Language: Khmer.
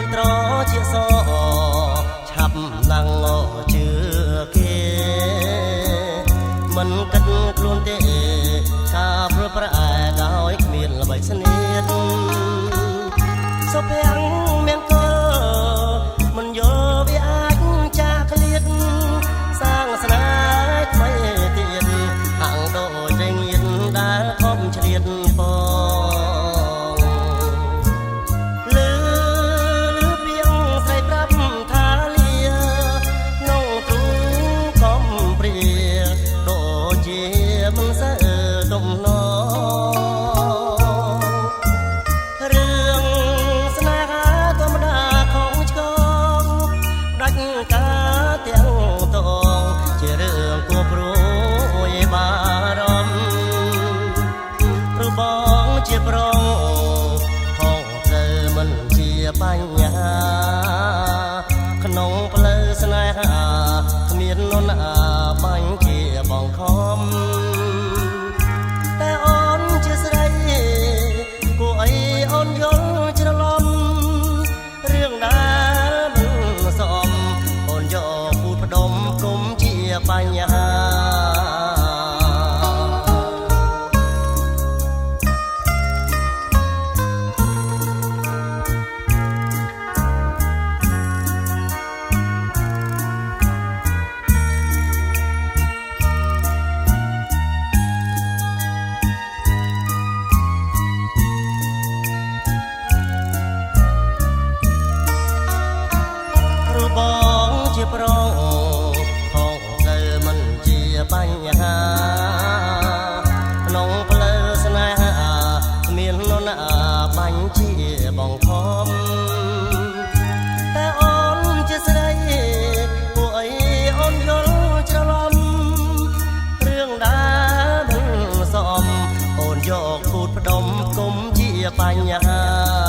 នត្រជាសឆាប់ឡើងជឿគេមិនគិតខ្លួនទេការព្រួយប្រែដោយគ្មានល្បិចស្នៀតសុភ័ក្រមានគល់មិនយល់វាអាចចាក់ក្លៀតសាងស្នេហ៍ថ្មីទៀតហាំងដូចតែងៀនដែលខំឆ្លៀតពបញ្ហាក្នុងផ្លូវស្នេហាគ្មាននរណាបាញ់ជាបងខំតែអូនជាស្រីគួរអីអូនយល់ច្រឡំរឿងដែលមិនសមអូនយកពូតផ្ដុំគុំជាបញ្ហាបងជាប្រងផងទៅមិនជាបញ្ហាក្នុងផ្លូវស្នេហាគ្មាននរណាបាញ់ជាបងខំតែអូនជាស្រីគួរអីអូនយល់ច្រឡំរឿងដែលមិនសមអូនយកពូតផ្ដុំគុំជាបញ្ហា